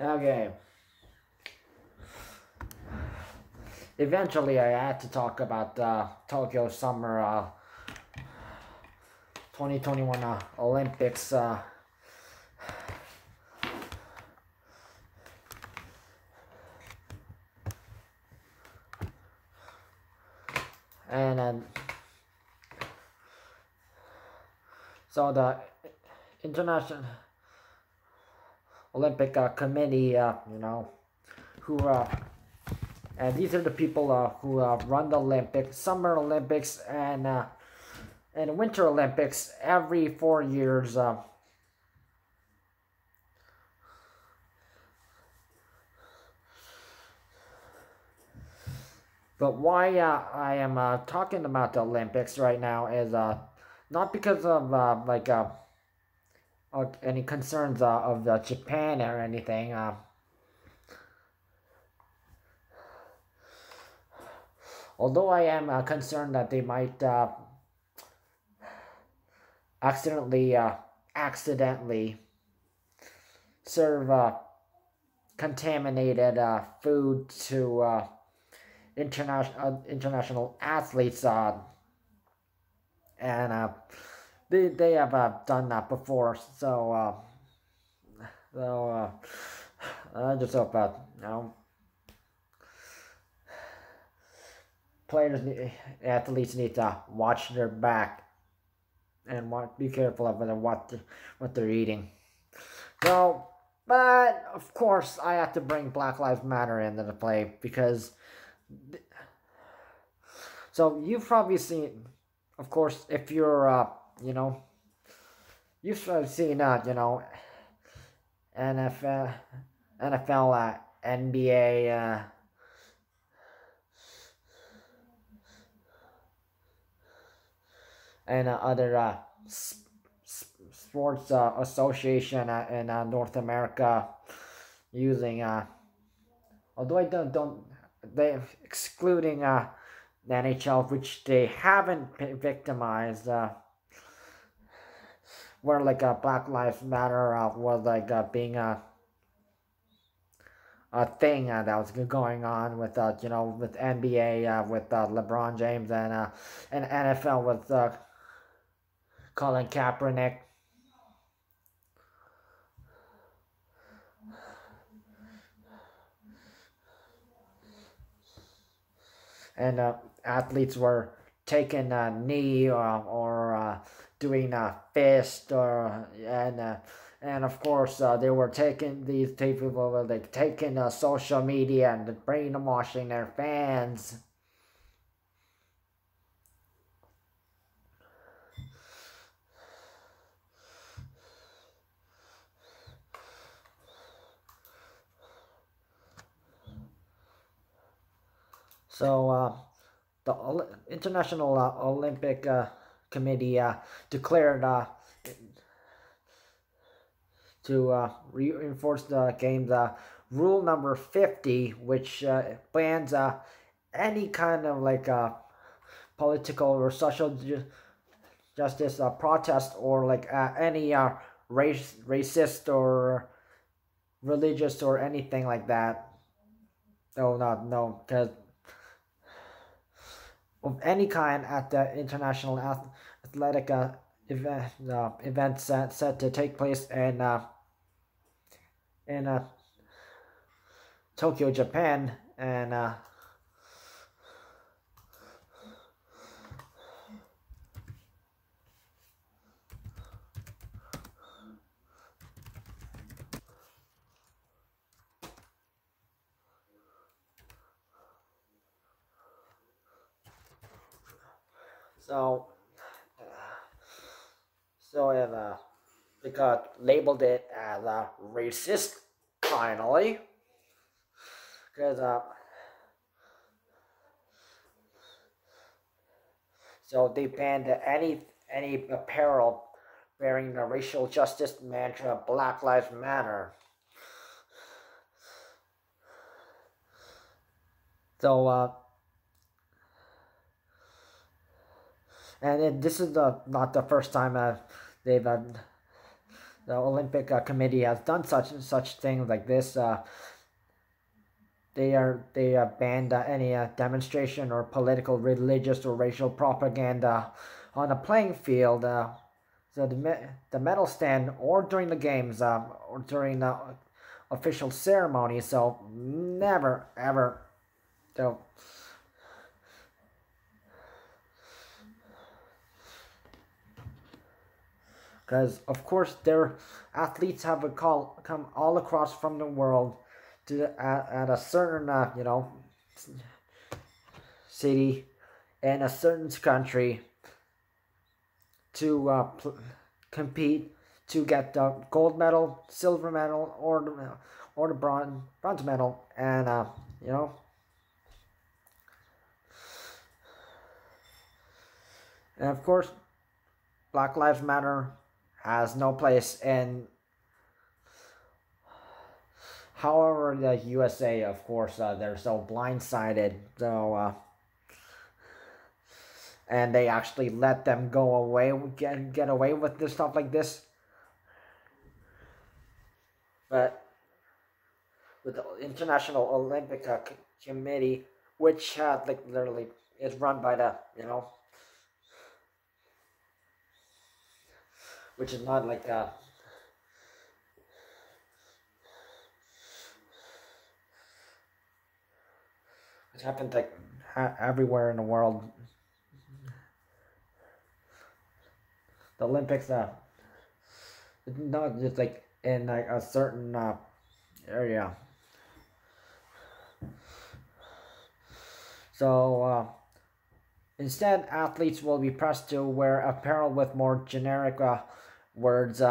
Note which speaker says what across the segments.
Speaker 1: Okay. Eventually, I had to talk about Tokyo Summer 2021 Olympics. And so the International Olympic Committee, who and these are the people who run the Olympics, Summer Olympics, and Winter Olympics every 4 years. But why I am talking about the Olympics right now is not because of any concerns of Japan or anything. Although I am concerned that they might accidentally serve contaminated food to international athletes, and they have done that before. So I just hope that athletes need to watch their back and be careful of what they're eating. So, but of course, I have to bring Black Lives Matter into the play because. So you've probably seen, of course, if you're you've probably seen NFL, NBA. And other sports association in North America using although I don't they excluding the NHL, which they haven't victimized, where Black Lives Matter was being a thing that was going on with with NBA with LeBron James and NFL with Colin Kaepernick. And athletes were taking a knee or doing a fist and of course they were taking these people were taking social media and brainwashing their fans. So the International Olympic Committee declared to reinforce the games rule number 50, which bans any kind of political or social justice protest or any racist or religious or anything like that. No, because of any kind at the international athletic event set to take place in Tokyo, Japan, and so they got labeled it as racist finally, because so they banned any apparel bearing the racial justice mantra Black Lives Matter. So and this is not the first time they've the Olympic Committee has done such things like this. They banned any demonstration or political, religious, or racial propaganda on a playing field. So the medal stand or during the games or during the official ceremony. So never ever. So because of course their athletes have come all across from the world to at a certain city in a certain country to compete to get the gold medal, silver medal, or the bronze medal, and you know, and of course, Black Lives Matter has no place in. However, the USA, of course, they're so blindsided, so and they actually let them go away, get away with this stuff like this. But with the International Olympic Committee, which like literally is run by the which is not like it happens like everywhere in the world. The Olympics, not just like in like a certain area. So instead, athletes will be pressed to wear apparel with more generic words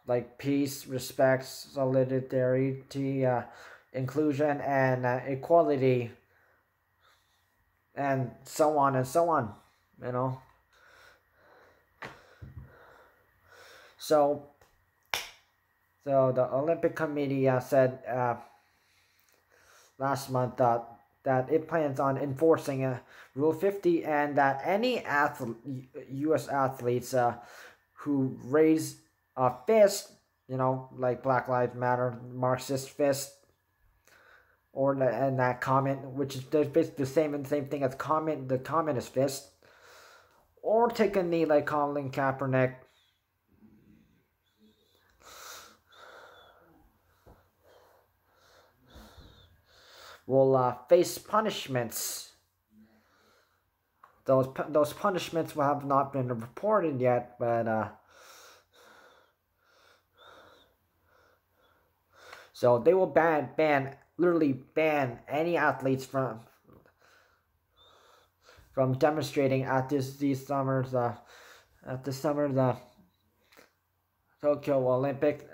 Speaker 1: like peace, respect, solidarity, inclusion, and equality, and so on and so on. You know. So the Olympic Committee said last month that it plans on enforcing Rule 50 and that any U.S. athletes who raise a fist, like Black Lives Matter, Marxist fist, or and that comment, which is the same thing as the communist fist, or take a knee like Colin Kaepernick. Will face punishments. Those punishments will have not been reported yet, but so they will literally ban any athletes from demonstrating at these summers at the Tokyo Olympics.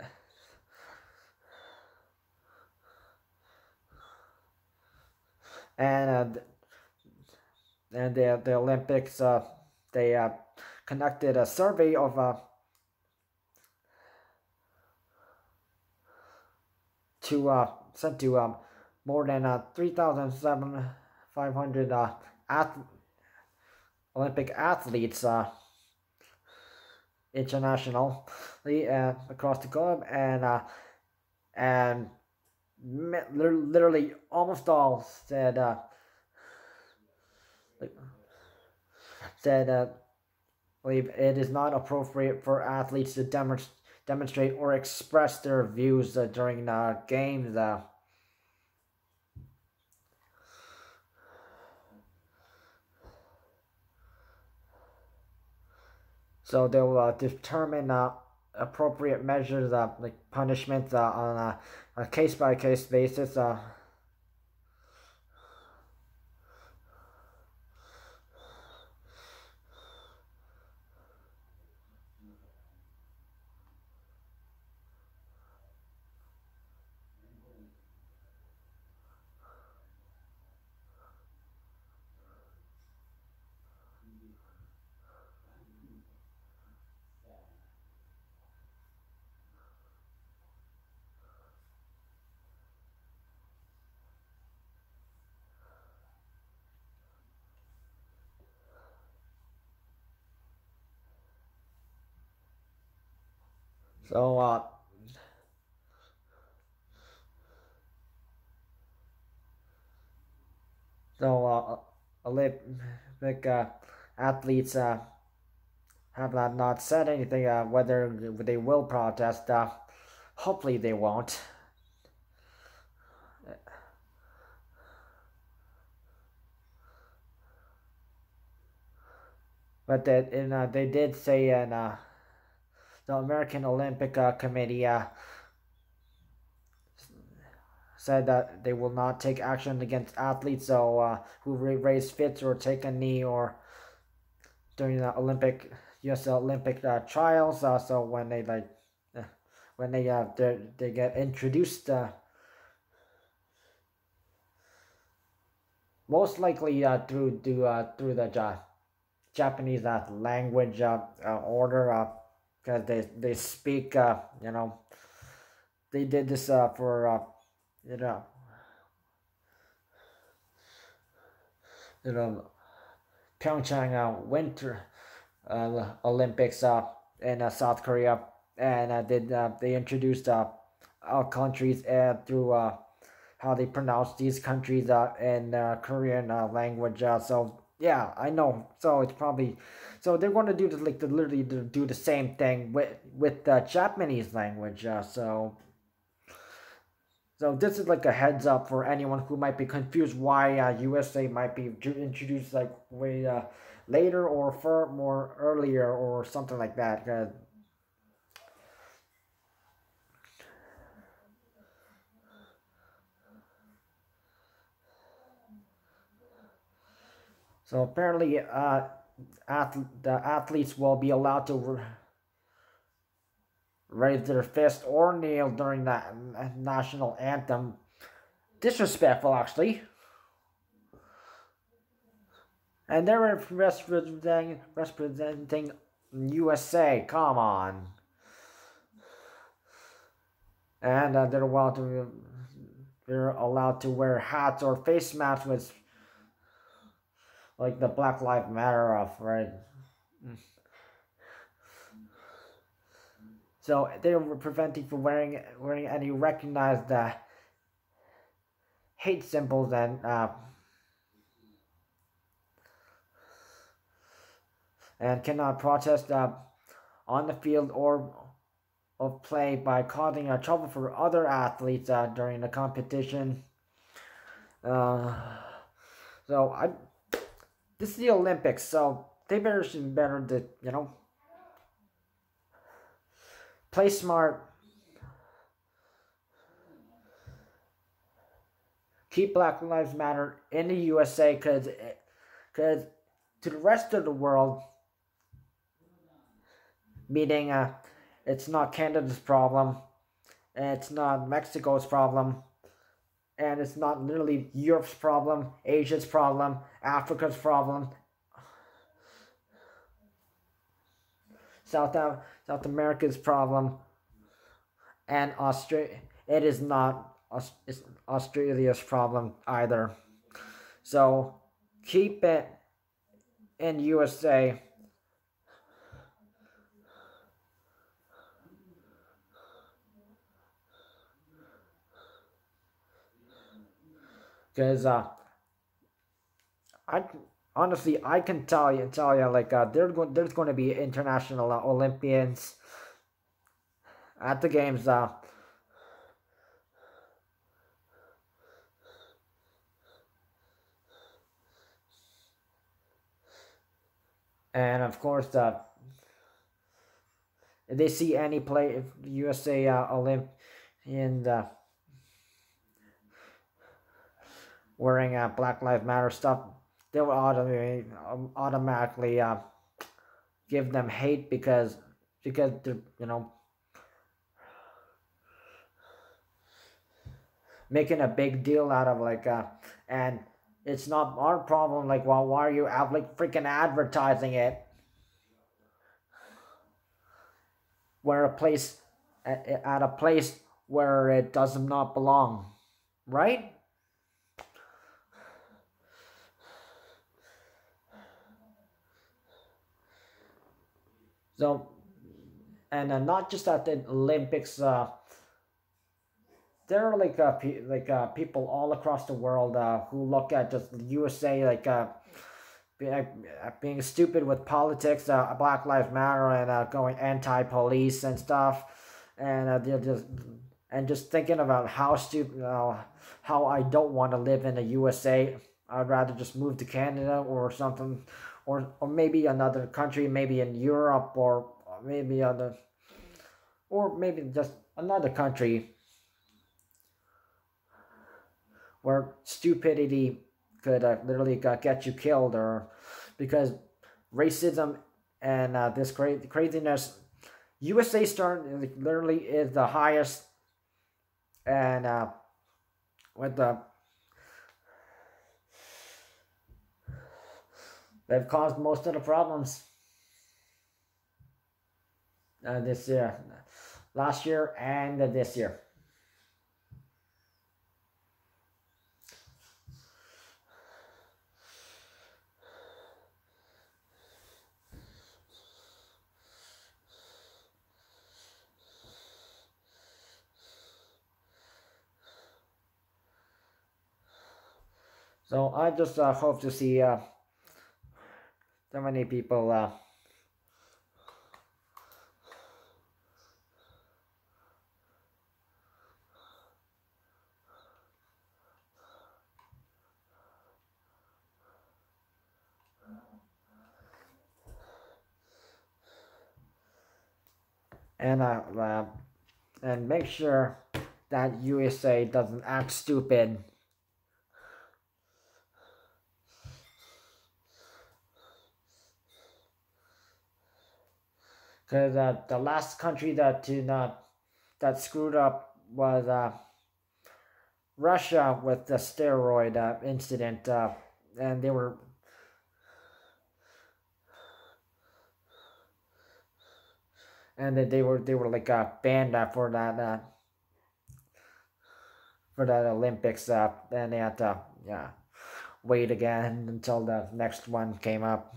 Speaker 1: And the Olympics, they conducted a survey of sent to more than 3,500 Olympic athletes internationally across the globe, and literally almost all said believe it is not appropriate for athletes to demonstrate or express their views during games. So they will determine appropriate measures, like punishments, on a case-by-case basis. So So Olympic athletes have not said anything whether they will protest. Hopefully they won't. But they did say in the American Olympic Committee said that they will not take action against athletes who raise fits or take a knee or during the U.S. Olympic trials. So when they when they get introduced, most likely through the Japanese language order, because they speak they did this for you know you know Pyeongchang Winter Olympics in South Korea, and they introduced our countries through how they pronounce these countries in Korean language. So yeah, I know. So it's probably they're going to do this literally do the same thing with the Japanese language. So this is like a heads up for anyone who might be confused why USA might be introduced like way later or for more earlier or something like that. So apparently, the athletes will be allowed to raise their fist or kneel during the national anthem. Disrespectful, actually. And they're representing USA. Come on. And they're allowed to wear hats or face masks with like the Black Lives Matter of, right? So they were preventing from wearing any recognized hate symbols and cannot protest on the field or of play by causing trouble for other athletes during the competition. This is the Olympics, so they better to play smart, keep Black Lives Matter in the USA, because to the rest of the world, meaning it's not Canada's problem, and it's not Mexico's problem, and it's not literally Europe's problem, Asia's problem, Africa's problem, South America's problem, and Australia. It is not Australia's problem either. So keep it in USA. Because I honestly I can tell you like there's going to be international Olympians at the games. And of course, if they see any play if USA Olympians wearing Black Lives Matter stuff, they will automatically give them hate because they're making a big deal out of and it's not our problem. Like, well, why are you freaking advertising it? Where a place at a place where it does not belong, right? So, and not just at the Olympics. there are like people all across the world who look at just the USA like being stupid with politics, Black Lives Matter, and going anti-police and stuff, and they're just thinking about how stupid, how I don't want to live in the USA. I'd rather just move to Canada or something, or maybe another country, maybe in Europe, or maybe other, or maybe just another country where stupidity could literally get you killed, or because racism and this craziness, USA literally is the highest, and with the they've caused most of the problems this year, last year, and this year. So I just hope to see so many people and make sure that USA doesn't act stupid. Because the last country that screwed up was Russia with the steroid incident, and they were like banned for that Olympics, and they had to wait again until the next one came up.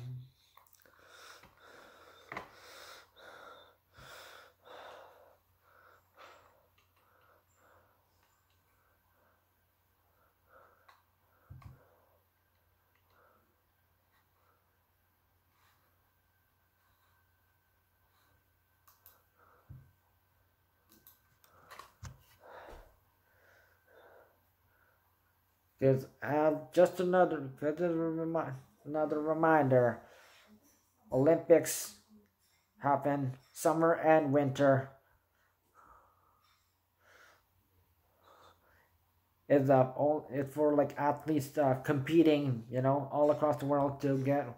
Speaker 1: Because just another reminder, Olympics happen summer and winter. It's for like athletes competing, all across the world to get.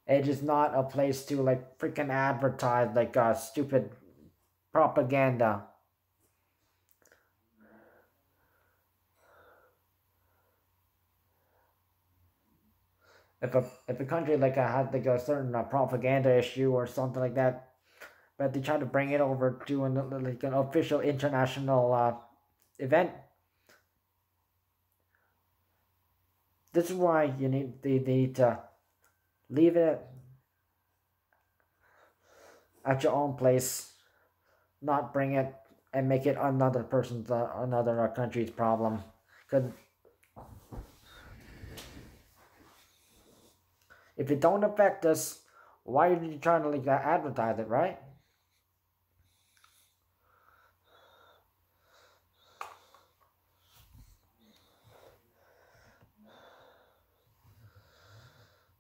Speaker 1: It is not a place to like freaking advertise like stupid propaganda. If a country like has like a certain propaganda issue or something like that, but they try to bring it over to an official international event. This is why they need to leave it at your own place, not bring it and make it another country's problem. Because if it don't affect us, why are you trying to like advertise it, right?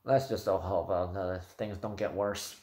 Speaker 1: Let's just hope things don't get worse.